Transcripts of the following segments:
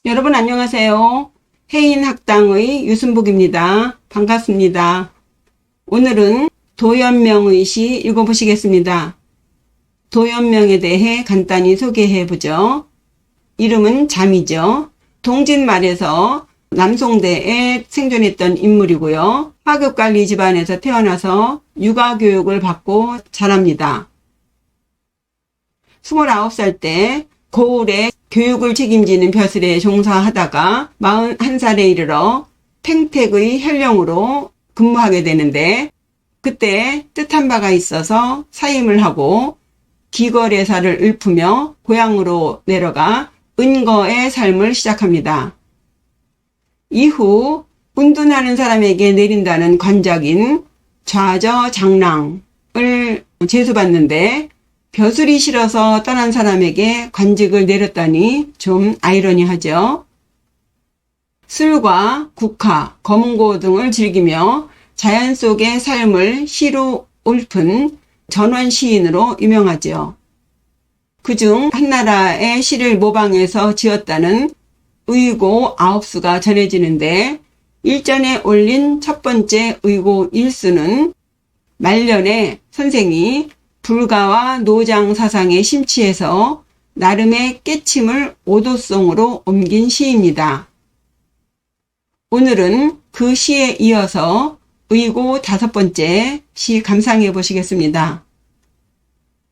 여러분 안녕하세요. 해인학당의 유순복입니다. 반갑습니다. 오늘은 도연명의 시 읽어보시겠습니다. 도연명에 대해 간단히 소개해보죠. 이름은 잠이죠. 동진말에서 남송대에 생존했던 인물이고요. 하급관리 집안에서 태어나서 육아교육을 받고 자랍니다. 29살 때 고을에 교육을 책임지는 벼슬에 종사하다가 41살에 이르러 팽택의 현령으로 근무하게 되는데, 그때 뜻한 바가 있어서 사임을 하고 기거래사를 읊으며 고향으로 내려가 은거의 삶을 시작합니다. 이후 운둔하는 사람에게 내린다는 관작인 좌저장랑을 제수받는데, 벼슬이 싫어서 떠난 사람에게 관직을 내렸다니 좀 아이러니하죠. 술과 국화, 검은고 등을 즐기며 자연 속의 삶을 시로 읊은 전원 시인으로 유명하죠. 그중 한나라의 시를 모방해서 지었다는 의고 9수가 전해지는데, 일전에 올린 첫 번째 의고 1수는 말년에 선생이 불가와 노장 사상에 심취해서 나름의 깨침을 오도송으로 옮긴 시입니다. 오늘은 그 시에 이어서 의고 5번째 시 감상해 보시겠습니다.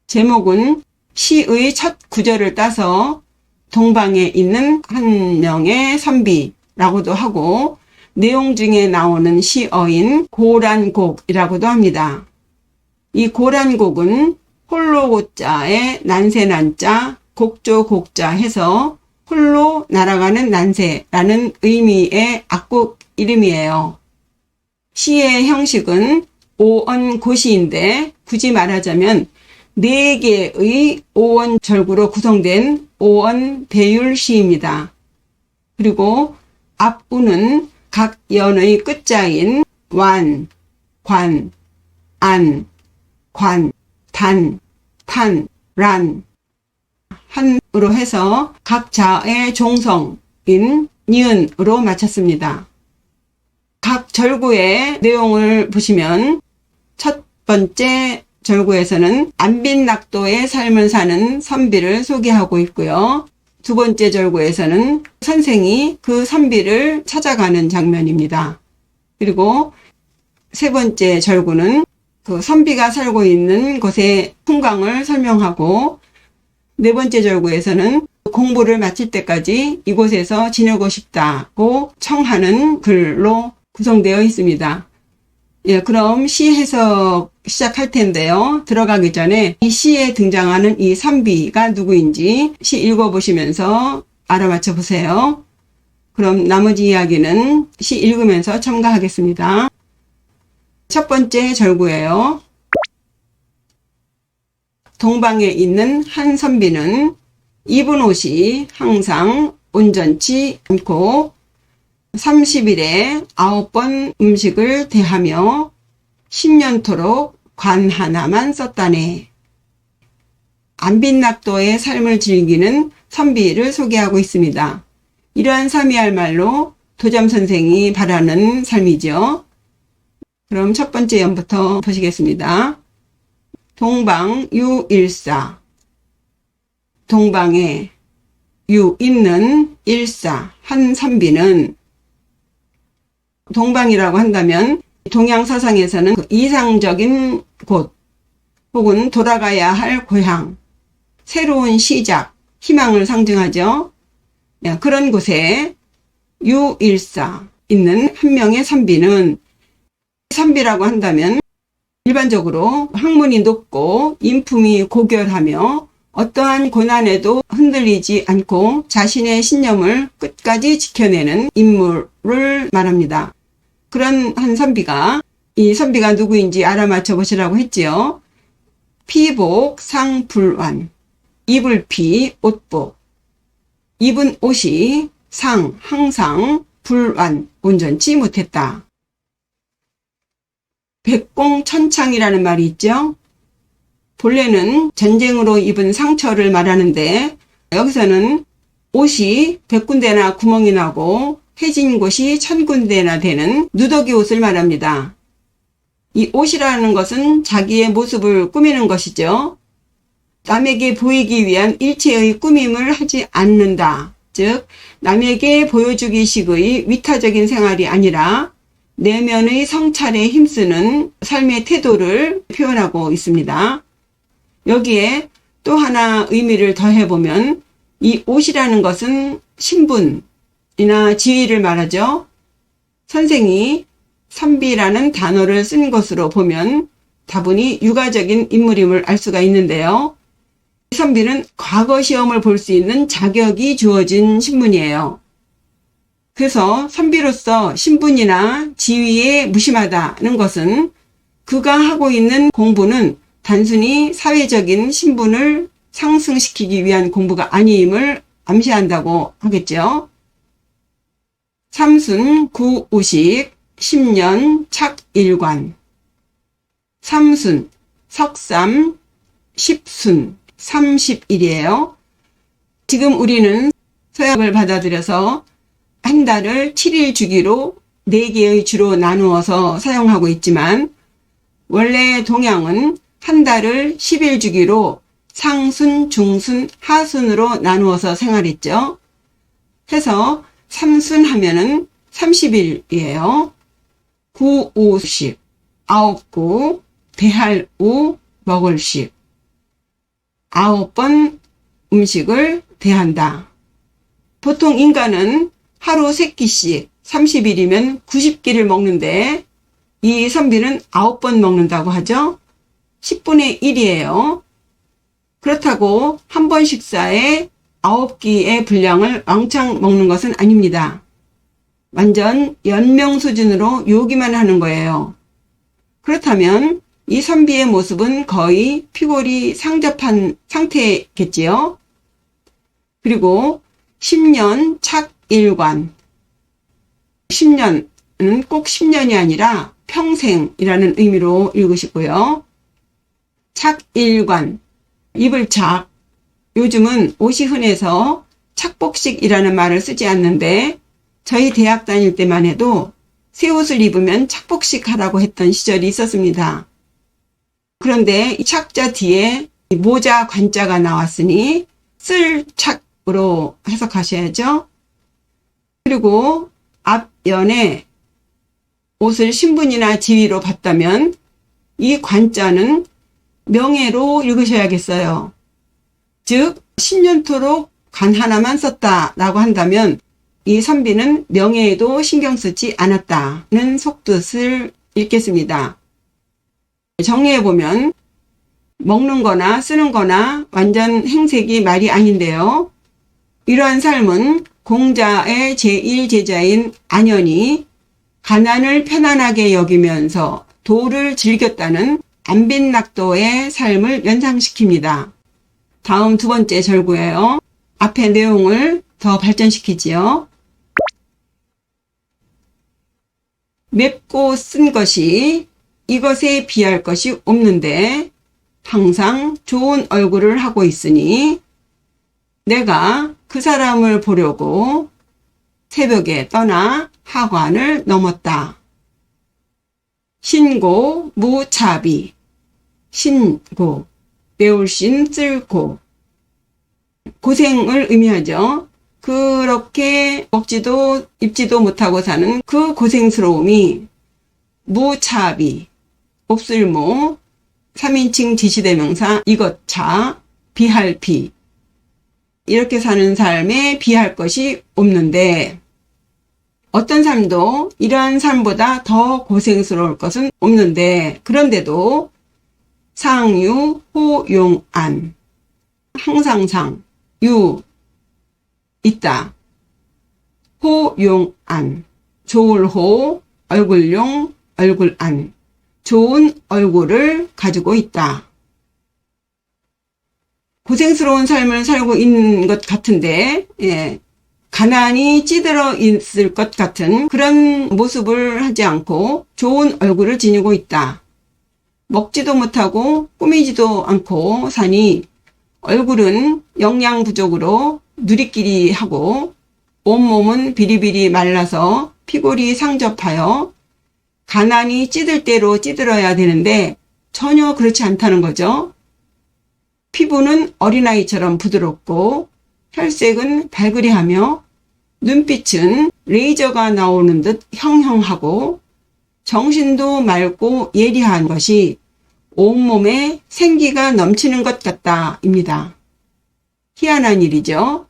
제목은 시의 첫 구절을 따서 동방에 있는 한 명의 선비라고도 하고, 내용 중에 나오는 시어인 고란곡이라고도 합니다. 이 고란곡은 홀로 고자에 난세난자, 곡조 곡자 해서 홀로 날아가는 난세라는 의미의 악곡 이름이에요. 시의 형식은 오언고시인데, 굳이 말하자면 4개의 오언절구로 구성된 오언배율시입니다. 그리고 앞우는 각 연의 끝자인 완, 관, 안, 관, 단, 탄, 란, 한으로 해서 각 자의 종성인 니은으로 마쳤습니다. 각 절구의 내용을 보시면 첫 번째 절구에서는 안빈낙도의 삶을 사는 선비를 소개하고 있고요. 두 번째 절구에서는 선생이 그 선비를 찾아가는 장면입니다. 그리고 세 번째 절구는 그 선비가 살고 있는 곳의 풍광을 설명하고, 네 번째 절구에서는 공부를 마칠 때까지 이곳에서 지내고 싶다고 청하는 글로 구성되어 있습니다. 그럼 시 해석 시작할 텐데요. 들어가기 전에 이 시에 등장하는 이 선비가 누구인지 시 읽어보시면서 알아맞혀 보세요. 그럼 나머지 이야기는 시 읽으면서 첨가하겠습니다. 첫 번째 절구예요. 동방에 있는 한 선비는 입은 옷이 항상 온전치 않고 30일에 9번 음식을 대하며 10년토록 관 하나만 썼다네. 안빈낙도의 삶을 즐기는 선비를 소개하고 있습니다. 이러한 삶이야말로 도점 선생이 바라는 삶이죠. 그럼 첫 번째 연부터 보시겠습니다. 동방 유일사. 동방에 유 있는 일사 한 선비는, 동방이라고 한다면 동양사상에서는 그 이상적인 곳 혹은 돌아가야 할 고향, 새로운 시작, 희망을 상징하죠. 그런 곳에 유일사 있는 한 명의 선비는, 선비라고 한다면 일반적으로 학문이 높고 인품이 고결하며 어떠한 고난에도 흔들리지 않고 자신의 신념을 끝까지 지켜내는 인물을 말합니다. 그런 한 선비가, 이 선비가 누구인지 알아맞혀 보시라고 했지요. 피복 상불완, 입을 피 옷복, 입은 옷이 상 항상, 불완 온전치 못했다. 백공천창이라는 말이 있죠. 본래는 전쟁으로 입은 상처를 말하는데, 여기서는 옷이 100군데나 구멍이 나고 해진 곳이 1000군데나 되는 누더기 옷을 말합니다. 이 옷이라는 것은 자기의 모습을 꾸미는 것이죠. 남에게 보이기 위한 일체의 꾸밈을 하지 않는다. 즉 남에게 보여주기 식의 위타적인 생활이 아니라 내면의 성찰에 힘쓰는 삶의 태도를 표현하고 있습니다. 여기에 또 하나 의미를 더해보면 이 옷이라는 것은 신분이나 지위를 말하죠. 선생이 선비라는 단어를 쓴 것으로 보면 다분히 유가적인 인물임을 알 수가 있는데요. 선비는 과거 시험을 볼 수 있는 자격이 주어진 신분이에요. 그래서 선비로서 신분이나 지위에 무심하다는 것은 그가 하고 있는 공부는 단순히 사회적인 신분을 상승시키기 위한 공부가 아님을 암시한다고 하겠죠. 삼순 구우식 10년 착일관. 삼순 석삼 10순 30일이에요. 지금 우리는 서약을 받아들여서 한 달을 7일 주기로 4개의 주로 나누어서 사용하고 있지만 원래 동양은 한 달을 10일 주기로 상순, 중순, 하순으로 나누어서 생활했죠. 해서 삼순 하면은 30일이에요. 구우식, 9구, 대할 우, 먹을 식. 9번 음식을 대한다. 보통 인간은 하루 3끼씩 30일이면 90끼를 먹는데 이 선비는 9번 먹는다고 하죠. 10분의 1이에요. 그렇다고 한 번 식사에 9끼의 분량을 왕창 먹는 것은 아닙니다. 완전 연명 수준으로 요기만 하는 거예요. 그렇다면 이 선비의 모습은 거의 피골이 상접한 상태겠지요. 그리고 10년 착일관. 10년은 꼭 10년이 아니라 평생이라는 의미로 읽으시고요. 착일관, 입을 착. 요즘은 옷이 흔해서 착복식이라는 말을 쓰지 않는데 저희 대학 다닐 때만 해도 새 옷을 입으면 착복식 하라고 했던 시절이 있었습니다. 그런데 이 착자 뒤에 모자 관자가 나왔으니 쓸 착으로 해석하셔야죠. 그리고 앞연에 옷을 신분이나 지위로 봤다면 이 관자는 명예로 읽으셔야겠어요. 즉 10년토록 관 하나만 썼다라고 한다면 이 선비는 명예에도 신경 쓰지 않았다는 속뜻을 읽겠습니다. 정리해보면 먹는 거나 쓰는 거나 완전 행색이 말이 아닌데요. 이러한 삶은 공자의 제1제자인 안현이 가난을 편안하게 여기면서 도를 즐겼다는 안빈낙도의 삶을 연상시킵니다. 다음 두 번째 절구예요. 앞에 내용을 더 발전시키지요. 맵고 쓴 것이 이것에 비할 것이 없는데 항상 좋은 얼굴을 하고 있으니 내가 그 사람을 보려고 새벽에 떠나 하관을 넘었다. 신고 무차비. 신고 배울 신 쓸고 고생을 의미하죠. 그렇게 먹지도 입지도 못하고 사는 그 고생스러움이 무차비, 옵쓸모, 3인칭 지시대명사 이것차, 비할 비. 이렇게 사는 삶에 비할 것이 없는데 어떤 삶도 이러한 삶보다 더 고생스러울 것은 없는데 그런데도 상유, 호용안. 항상 유, 있다. 호용안. 좋을호, 얼굴용, 얼굴안. 좋은 얼굴을 가지고 있다. 고생스러운 삶을 살고 있는 것 같은데, 가난이 찌들어 있을 것 같은 그런 모습을 하지 않고 좋은 얼굴을 지니고 있다. 먹지도 못하고 꾸미지도 않고 사니 얼굴은 영양 부족으로 누리끼리 하고 온몸은 비리비리 말라서 피골이 상접하여 가난이 찌들 대로 찌들어야 되는데 전혀 그렇지 않다는 거죠. 피부는 어린아이처럼 부드럽고 혈색은 발그레하며 눈빛은 레이저가 나오는 듯 형형하고 정신도 맑고 예리한 것이 온몸에 생기가 넘치는 것 같다입니다. 희한한 일이죠.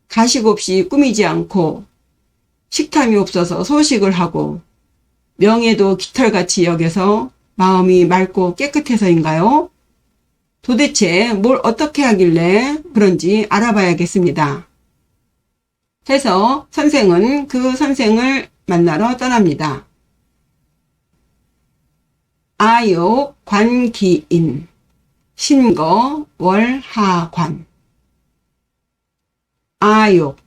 가식 없이 꾸미지 않고 식탐이 없어서 소식을 하고 명예도 깃털같이 여겨서 마음이 맑고 깨끗해서인가요? 도대체 뭘 어떻게 하길래 그런지 알아봐야겠습니다. 해서 선생은 그 선생을 만나러 떠납니다. 아욕 관기인 신거 월하관. 아욕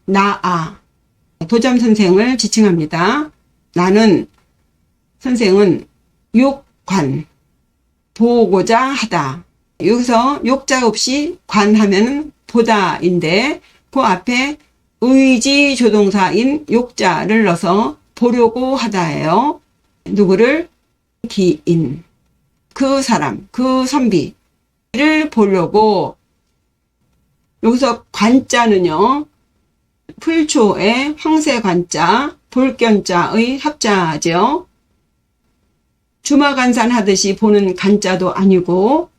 나아 도점 선생을 지칭합니다. 나는 선생은 욕관 보고자 하다. 여기서 욕자 없이 관하면 보다인데 그 앞에 의지 조동사인 욕자를 넣어서 보려고 하다예요. 누구를? 기인 그 사람 그 선비를 보려고. 여기서 관자는요 풀초의 황새관자 볼견자의 합자죠. 주마간산 하듯이 보는 간자도 아니고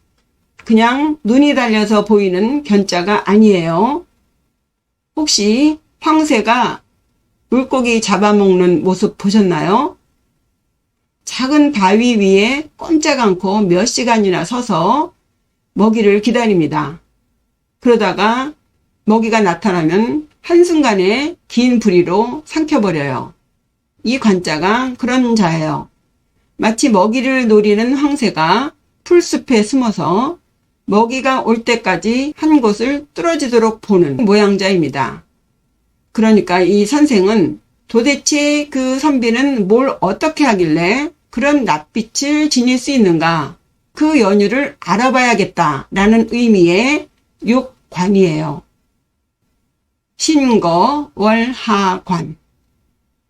그냥 눈이 달려서 보이는 견자가 아니에요. 혹시 황새가 물고기 잡아먹는 모습 보셨나요? 작은 바위 위에 꼼짝 않고 몇 시간이나 서서 먹이를 기다립니다. 그러다가 먹이가 나타나면 한순간에 긴 부리로 삼켜버려요. 이 관자가 그런 자예요. 마치 먹이를 노리는 황새가 풀숲에 숨어서 먹이가 올 때까지 한 곳을 뚫어지도록 보는 모양자입니다. 그러니까 이 선생은 도대체 그 선비는 뭘 어떻게 하길래 그런 낯빛을 지닐 수 있는가? 그 연유를 알아봐야겠다라는 의미의 욕관이에요. 신거 월하관.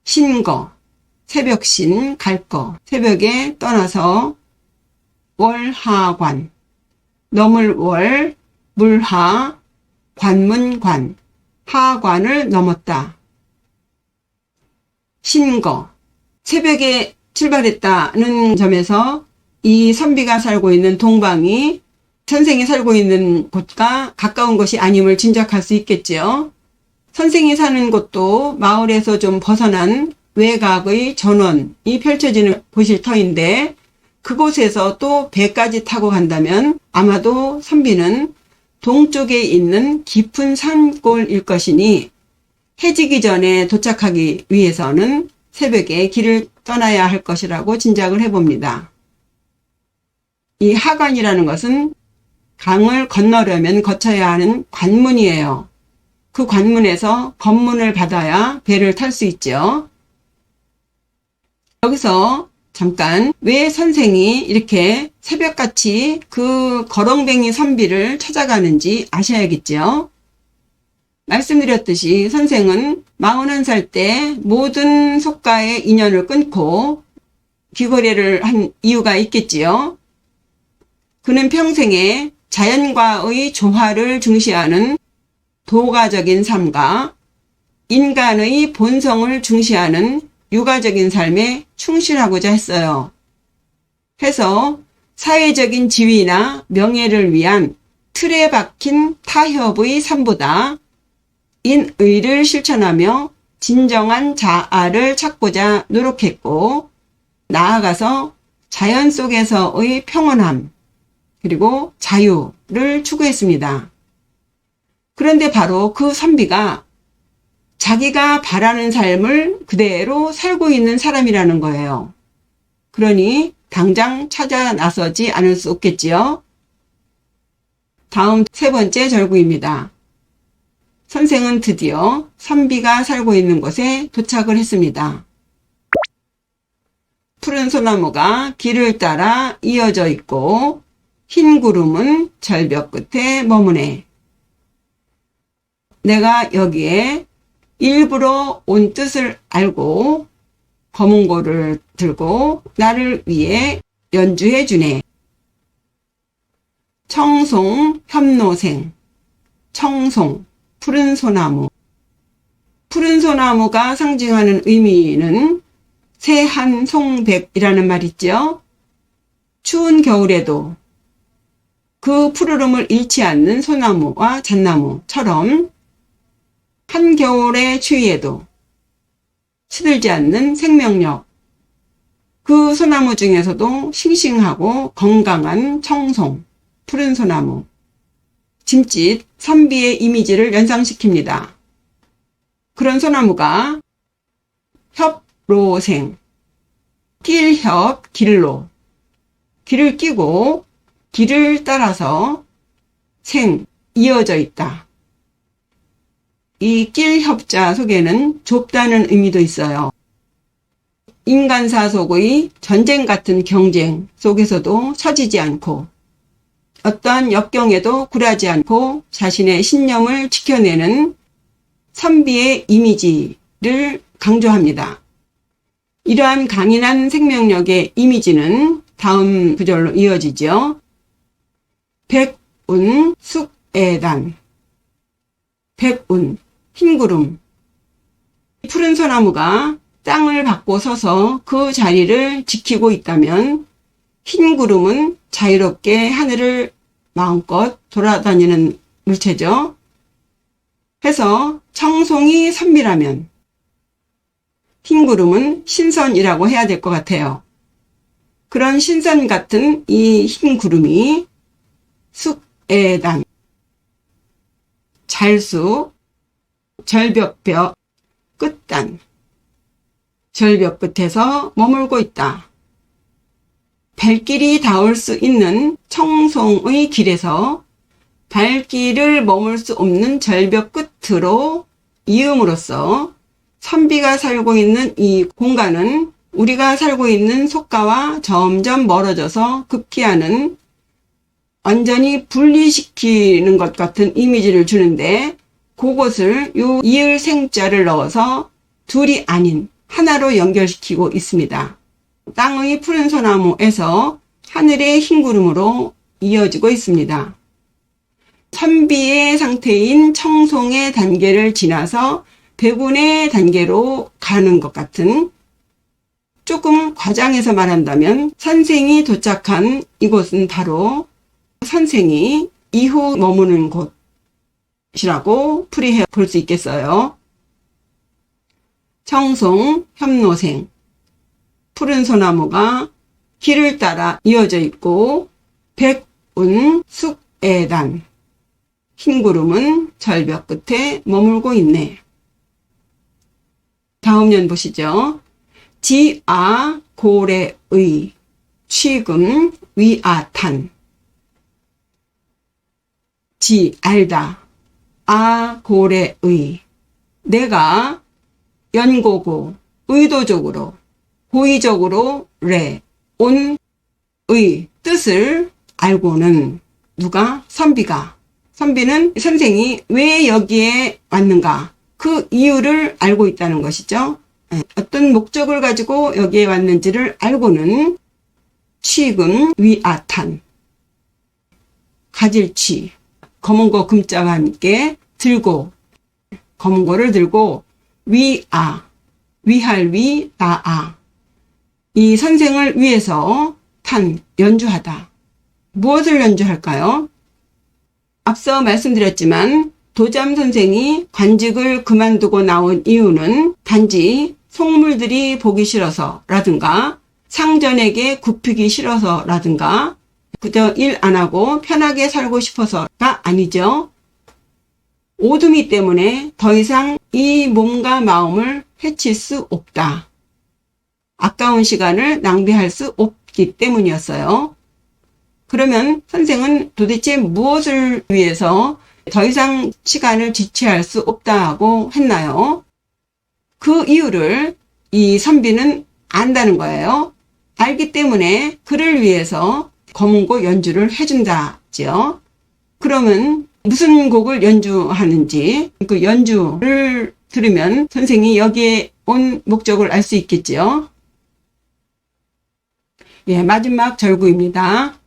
신거 새벽신 갈거 새벽에 떠나서 월하관 넘을 월 물하 관문관 하관을 넘었다. 신거 새벽에 출발했다는 점에서 이 선비가 살고 있는 동방이 선생이 살고 있는 곳과 가까운 것이 아님을 짐작할 수 있겠지요. 선생이 사는 곳도 마을에서 좀 벗어난 외곽의 전원이 펼쳐지는 보실터인데 그곳에서 또 배까지 타고 간다면 아마도 선비는 동쪽에 있는 깊은 산골일 것이니 해지기 전에 도착하기 위해서는 새벽에 길을 떠나야 할 것이라고 짐작을 해봅니다. 이 하관이라는 것은 강을 건너려면 거쳐야 하는 관문이에요. 그 관문에서 검문을 받아야 배를 탈 수 있죠. 여기서 잠깐 왜 선생이 이렇게 새벽같이 그 거렁뱅이 선비를 찾아가는지 아셔야겠죠. 말씀드렸듯이 선생은 41살 때 모든 속가의 인연을 끊고 귀거래를 한 이유가 있겠지요. 그는 평생에 자연과의 조화를 중시하는 도가적인 삶과 인간의 본성을 중시하는 육아적인 삶에 충실하고자 했어요. 해서 사회적인 지위나 명예를 위한 틀에 박힌 타협의 삶보다 인의를 실천하며 진정한 자아를 찾고자 노력했고 나아가서 자연 속에서의 평온함 그리고 자유를 추구했습니다. 그런데 바로 그 선비가 자기가 바라는 삶을 그대로 살고 있는 사람이라는 거예요. 그러니 당장 찾아 나서지 않을 수 없겠지요. 다음 세 번째 절구입니다. 선생은 드디어 선비가 살고 있는 곳에 도착을 했습니다. 푸른 소나무가 길을 따라 이어져 있고 흰 구름은 절벽 끝에 머무네. 내가 여기에 일부러 온 뜻을 알고 검은고를 들고 나를 위해 연주해 주네. 청송 현노생. 청송, 푸른 소나무. 푸른 소나무가 상징하는 의미는 새한송백이라는 말 있죠. 추운 겨울에도 그 푸르름을 잃지 않는 소나무와 잣나무처럼 한겨울의 추위에도 시들지 않는 생명력. 그 소나무 중에서도 싱싱하고 건강한 청송, 푸른 소나무. 짐짓, 선비의 이미지를 연상시킵니다. 그런 소나무가 협로생, 길협, 길로. 길을 끼고 길을 따라서 생, 이어져 있다. 이 길협자 속에는 좁다는 의미도 있어요. 인간사 속의 전쟁 같은 경쟁 속에서도 처지지 않고 어떠한 역경에도 굴하지 않고 자신의 신념을 지켜내는 선비의 이미지를 강조합니다. 이러한 강인한 생명력의 이미지는 다음 구절로 이어지죠. 백운 숙애단. 백운, 흰구름. 푸른 소나무가 땅을 받고 서서 그 자리를 지키고 있다면 흰구름은 자유롭게 하늘을 마음껏 돌아다니는 물체죠. 해서 청송이 선비라면 흰구름은 신선이라고 해야 될 것 같아요. 그런 신선 같은 이 흰구름이 숙애단, 잘수, 절벽뼈, 끝단, 절벽 끝에서 머물고 있다. 발길이 닿을 수 있는 청송의 길에서 발길을 머물 수 없는 절벽 끝으로 이음으로써 선비가 살고 있는 이 공간은 우리가 살고 있는 속가와 점점 멀어져서 급기야는 완전히 분리시키는 것 같은 이미지를 주는데 그것을 요 이을 생자를 넣어서 둘이 아닌 하나로 연결시키고 있습니다. 땅의 푸른 소나무에서 하늘의 흰 구름으로 이어지고 있습니다. 선비의 상태인 청송의 단계를 지나서 백운의 단계로 가는 것 같은, 조금 과장해서 말한다면 선생이 도착한 이곳은 바로 선생이 이후 머무는 곳이라고 풀이해 볼 수 있겠어요. 청송, 협노생, 푸른 소나무가 길을 따라 이어져 있고 백운, 숙애단, 흰구름은 절벽 끝에 머물고 있네. 다음 년 보시죠. 지아 고래의, 취금 위아탄. 지, 알다. 아, 고래의, 내가 연고고, 의도적으로, 고의적으로 온, 의, 뜻을 알고는 누가? 선비가. 선비는 선생이 왜 여기에 왔는가? 그 이유를 알고 있다는 것이죠. 어떤 목적을 가지고 여기에 왔는지를 알고는 취금 위아탄. 가질취. 검은고 금자와 함께 들고, 검은고를 들고 위아, 위할 위, 나아. 이 선생을 위해서 연주하다. 무엇을 연주할까요? 앞서 말씀드렸지만 도잠 선생이 관직을 그만두고 나온 이유는 단지 속물들이 보기 싫어서라든가 상전에게 굽히기 싫어서라든가 그저 일 안 하고 편하게 살고 싶어서가 아니죠. 오두미 때문에 더 이상 이 몸과 마음을 해칠 수 없다. 아까운 시간을 낭비할 수 없기 때문이었어요. 그러면 선생은 도대체 무엇을 위해서 더 이상 시간을 지체할 수 없다고 했나요? 그 이유를 이 선비는 안다는 거예요. 알기 때문에 그를 위해서 검은고 연주를 해준다지요. 그러면 무슨 곡을 연주하는지 그 연주를 들으면 선생이 여기에 온 목적을 알 수 있겠지요. 예, 마지막 절구입니다.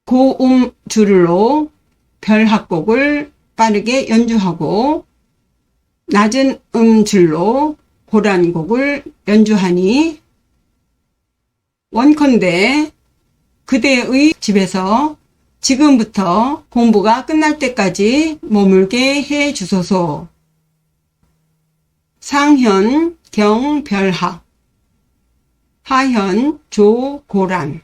고음 줄로 별합곡을 빠르게 연주하고 낮은 음줄로 고란곡을 연주하니 원컨대 그대의 집에서 지금부터 공부가 끝날 때까지 머물게 해 주소서. 상현 경별학 하현 조고란.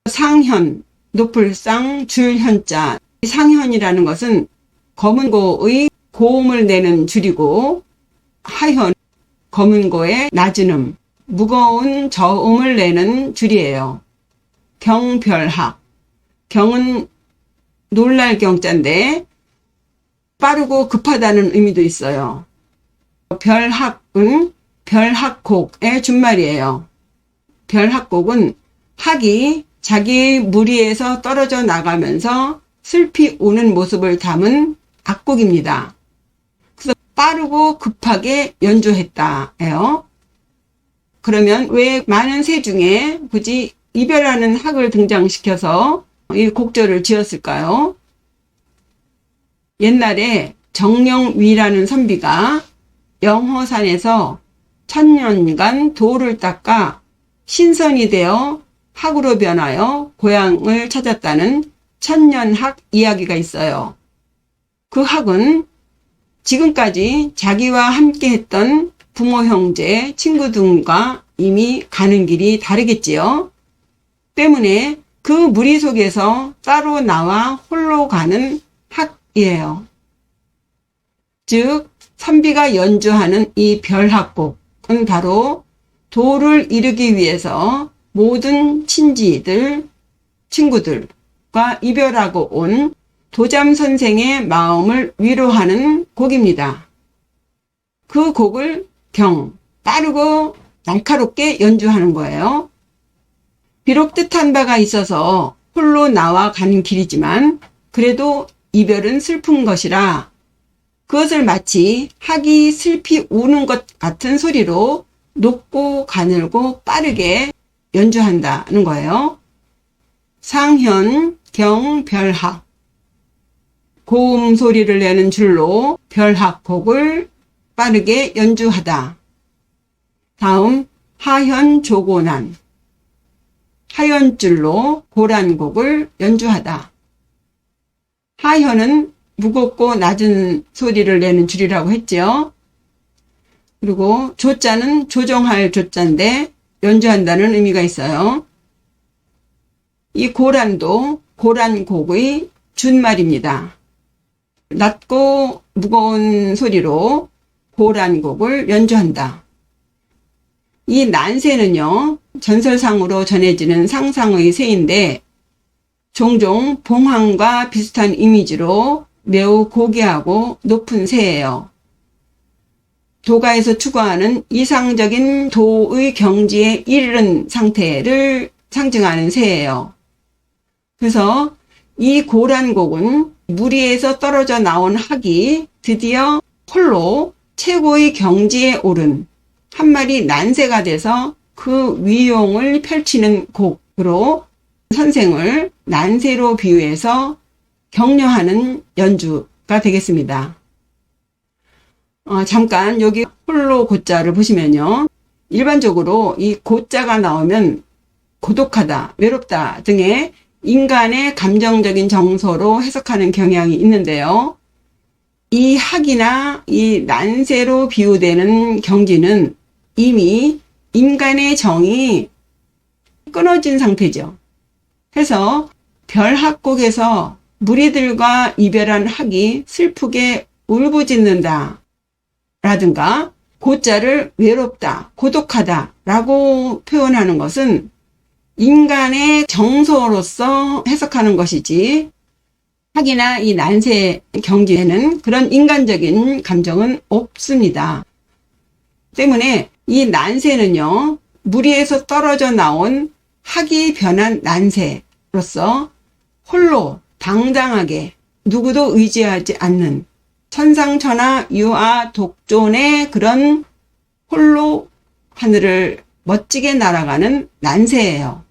상현 높을 상 줄현자. 상현이라는 것은 검은고의 고음을 내는 줄이고 하현 검은고의 낮은 음 무거운 저음을 내는 줄이에요. 경별학. 경은 놀랄 경자인데 빠르고 급하다는 의미도 있어요. 별학은 별학곡의 준말이에요. 별학곡은 학이 자기 무리에서 떨어져 나가면서 슬피 우는 모습을 담은 악곡입니다. 그래서 빠르고 급하게 연주했다예요. 그러면 왜 많은 새 중에 굳이 이별하는 학을 등장시켜서 이 곡절을 지었을까요? 옛날에 정령위라는 선비가 영허산에서 1000년간 도를 닦아 신선이 되어 학으로 변하여 고향을 찾았다는 천년학 이야기가 있어요. 그 학은 지금까지 자기와 함께 했던 부모, 형제, 친구 등과 이미 가는 길이 다르겠지요. 때문에 그 무리 속에서 따로 나와 홀로 가는 학이에요. 즉 선비가 연주하는 이 별학곡은 바로 도를 이루기 위해서 모든 친지들, 친구들과 이별하고 온 도잠 선생의 마음을 위로하는 곡입니다. 그 곡을 빠르고 날카롭게 연주하는 거예요. 비록 뜻한 바가 있어서 홀로 나와 가는 길이지만 그래도 이별은 슬픈 것이라 그것을 마치 학이 슬피 우는 것 같은 소리로 높고 가늘고 빠르게 연주한다는 거예요. 상현 경별학. 고음 소리를 내는 줄로 별학곡을 빠르게 연주하다. 다음 하현 조고난. 하현줄로 고란곡을 연주하다. 하현은 무겁고 낮은 소리를 내는 줄이라고 했죠. 그리고 조자는 조정할 조자인데 연주한다는 의미가 있어요. 이 고란도 고란곡의 준말입니다. 낮고 무거운 소리로 고란곡을 연주한다. 이 난새는요, 전설상으로 전해지는 상상의 새인데 종종 봉황과 비슷한 이미지로 매우 고귀하고 높은 새예요. 도가에서 추구하는 이상적인 도의 경지에 이르는 상태를 상징하는 새예요. 그래서 이 고란곡은 무리에서 떨어져 나온 학이 드디어 홀로 최고의 경지에 오른 한 마리 난새가 돼서 그 위용을 펼치는 곡으로 선생을 난새로 비유해서 격려하는 연주가 되겠습니다. 잠깐 여기 홀로 고자를 보시면요. 일반적으로 이 고자가 나오면 고독하다, 외롭다 등의 인간의 감정적인 정서로 해석하는 경향이 있는데요. 이 학이나 이 난새로 비유되는 경지는 이미 인간의 정이 끊어진 상태죠. 해서 별학곡에서 무리들과 이별한 학이 슬프게 울부짖는다 라든가 고자를 외롭다, 고독하다 라고 표현하는 것은 인간의 정서로서 해석하는 것이지 학이나 이 난새 경지에는 그런 인간적인 감정은 없습니다. 때문에 이 난새는요, 무리에서 떨어져 나온 학이 변한 난세로서 홀로 당당하게 누구도 의지하지 않는 천상천하 유아 독존의 그런 홀로 하늘을 멋지게 날아가는 난세예요.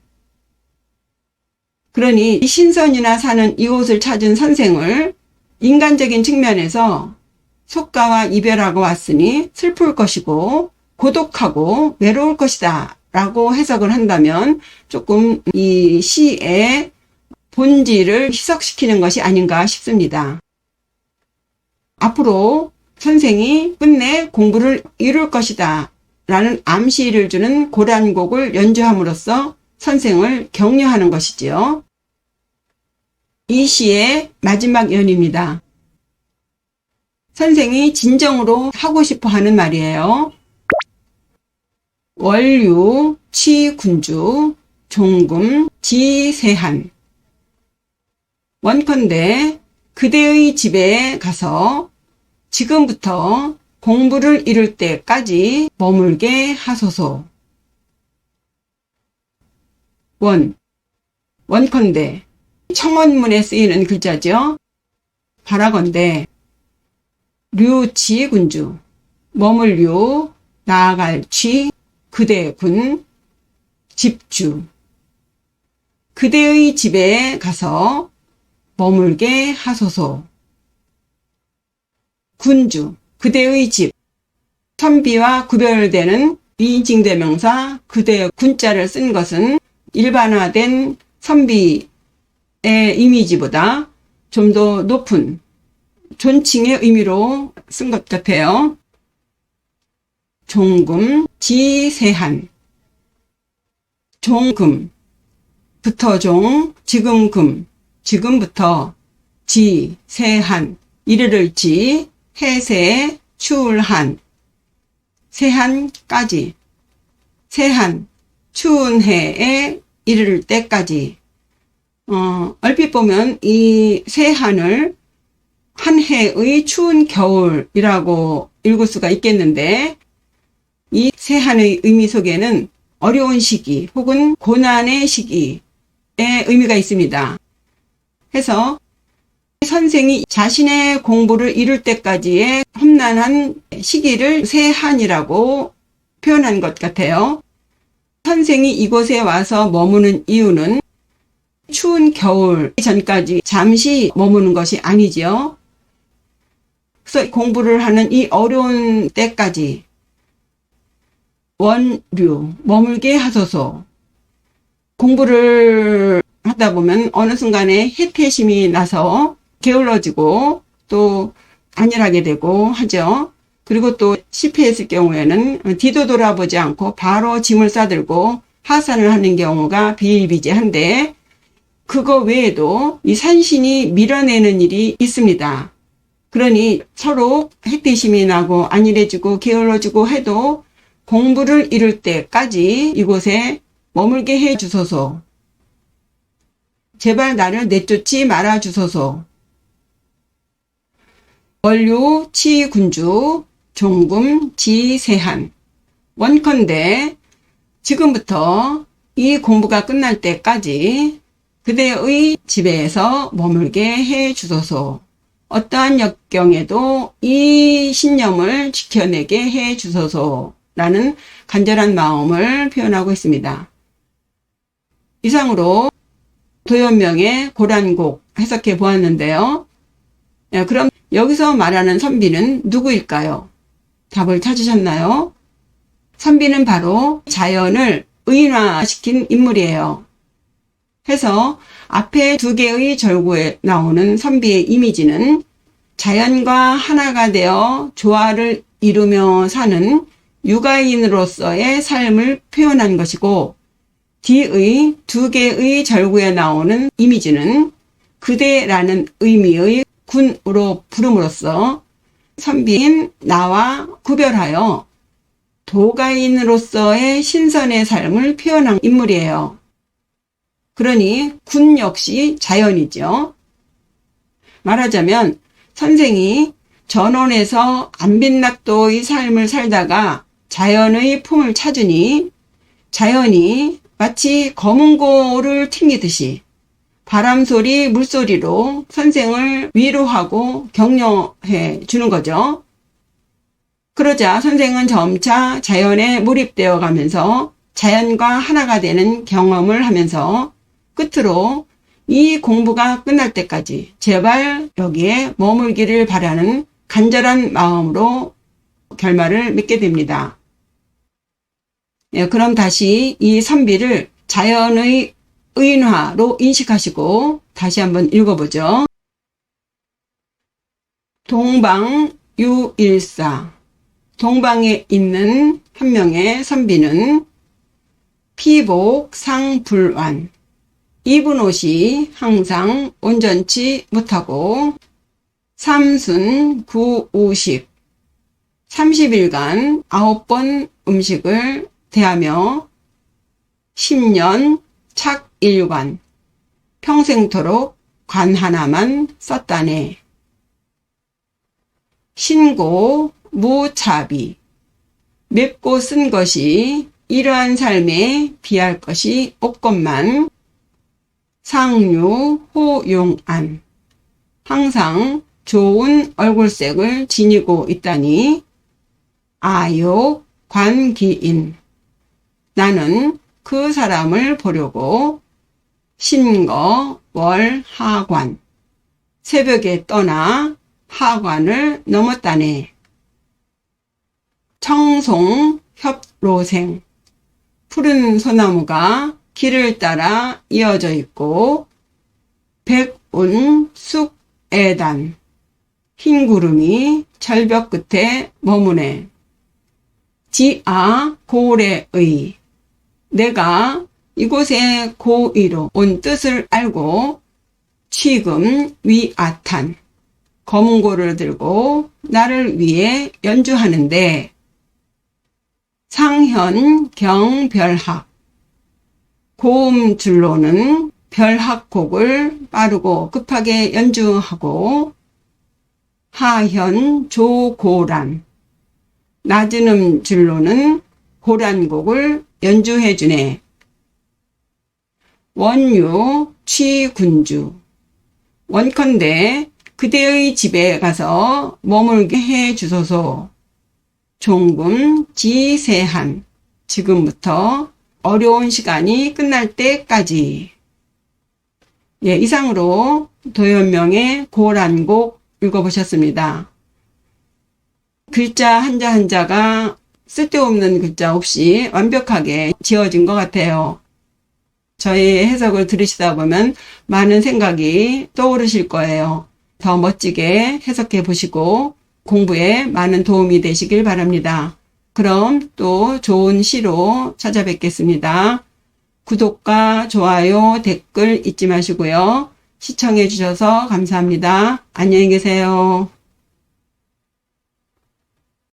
그러니 이 신선이나 사는 이곳을 찾은 선생을 인간적인 측면에서 속가와 이별하고 왔으니 슬플 것이고 고독하고 외로울 것이다 라고 해석을 한다면 조금 이 시의 본질을 희석시키는 것이 아닌가 싶습니다. 앞으로 선생이 끝내 공부를 이룰 것이다 라는 암시를 주는 고란곡을 연주함으로써 선생을 격려하는 것이지요. 이 시의 마지막 연입니다. 선생이 진정으로 하고 싶어 하는 말이에요. 월유, 치군주, 종금, 지세한. 원컨대 그대의 집에 가서 지금부터 공부를 이룰 때까지 머물게 하소서. 원컨대 청원문에 쓰이는 글자죠. 바라건대 류치군주 머물류 나아갈 취 그대군 집주 그대의 집에 가서 머물게 하소서. 군주 그대의 집 선비와 구별되는 비인칭대명사 그대 군자를 쓴 것은 일반화된 선비의 이미지보다 좀 더 높은 존칭의 의미로 쓴 것 같아요. 종금, 지세한. 종금, 부터 지금 금, 지금부터, 지, 세한, 이르를 지, 해세, 추울 한, 세한까지, 세한, 추운 해에 이를 때까지. 얼핏 보면 이 세한을 한 해의 추운 겨울이라고 읽을 수가 있겠는데, 이 세한의 의미 속에는 어려운 시기 혹은 고난의 시기의 의미가 있습니다. 해서 선생이 자신의 공부를 이룰 때까지의 험난한 시기를 세한이라고 표현한 것 같아요. 선생이 이곳에 와서 머무는 이유는 추운 겨울 전까지 잠시 머무는 것이 아니지요. 그래서 공부를 하는 이 어려운 때까지 원류, 머물게 하소서. 공부를 하다 보면 어느 순간에 해태심이 나서 게을러지고 또 안일하게 되고 하죠. 그리고 또 실패했을 경우에는 뒤도 돌아보지 않고 바로 짐을 싸들고 하산을 하는 경우가 비일비재한데, 그거 외에도 이 산신이 밀어내는 일이 있습니다. 그러니 서로 해태심이 나고 안일해지고 게을러지고 해도 공부를 이룰 때까지 이곳에 머물게 해 주소서. 제발 나를 내쫓지 말아 주소서. 원류, 치군주, 종금, 지세한. 원컨대 지금부터 이 공부가 끝날 때까지 그대의 집에서 머물게 해 주소서. 어떠한 역경에도 이 신념을 지켜내게 해 주소서 라는 간절한 마음을 표현하고 있습니다. 이상으로 도연명의 고란곡 해석해 보았는데요. 그럼 여기서 말하는 선비는 누구일까요? 답을 찾으셨나요? 선비는 바로 자연을 의인화시킨 인물이에요. 해서 앞에 두 개의 절구에 나오는 선비의 이미지는 자연과 하나가 되어 조화를 이루며 사는 육아인으로서의 삶을 표현한 것이고, 뒤의 두 개의 절구에 나오는 이미지는 그대라는 의미의 군으로 부름으로써 선비인 나와 구별하여 도가인으로서의 신선의 삶을 표현한 인물이에요. 그러니 군 역시 자연이죠. 말하자면 선생이 전원에서 안빈낙도의 삶을 살다가 자연의 품을 찾으니 자연이 마치 검은고를 튕기듯이 바람소리, 물소리로 선생을 위로하고 격려해 주는 거죠. 그러자 선생은 점차 자연에 몰입되어 가면서 자연과 하나가 되는 경험을 하면서 끝으로 이 공부가 끝날 때까지 제발 여기에 머물기를 바라는 간절한 마음으로 결말을 맺게 됩니다. 네, 그럼 다시 이 선비를 자연의 의인화로 인식하시고 다시 한번 읽어보죠. 동방유일사. 동방에 있는 한 명의 선비는 피복상불완. 입은 옷이 항상 온전치 못하고 삼순구우식. 30일간 9번 음식을 대하며 10년 착일관. 평생토록 관 하나만 썼다네. 신고 무차비. 맵고 쓴 것이 이러한 삶에 비할 것이 없건만 상류 호용안. 항상 좋은 얼굴색을 지니고 있다니 아욕 관기인. 나는 그 사람을 보려고 신거 월 하관. 새벽에 떠나 하관을 넘었다네. 청송 협로생. 푸른 소나무가 길을 따라 이어져 있고 백운 쑥애단. 흰 구름이 절벽 끝에 머무네. 지아 고래의. 내가 이곳에 고의로 온 뜻을 알고 취금 위아탄. 검은고를 들고 나를 위해 연주하는데 상현 경별학. 고음줄로는 별학곡을 빠르고 급하게 연주하고 하현 조고란. 낮은 음줄로는 고란곡을 연주해주네. 원유 취군주. 원컨대 그대의 집에 가서 머물게 해 주소서. 종금 지세한. 지금부터 어려운 시간이 끝날 때까지. 예, 이상으로 도연명의 고란곡 읽어보셨습니다. 글자 한자 한자가 쓸데없는 글자 없이 완벽하게 지어진 것 같아요. 저희 해석을 들으시다 보면 많은 생각이 떠오르실 거예요. 더 멋지게 해석해 보시고 공부에 많은 도움이 되시길 바랍니다. 그럼 또 좋은 시로 찾아뵙겠습니다. 구독과 좋아요, 댓글 잊지 마시고요. 시청해 주셔서 감사합니다. 안녕히 계세요.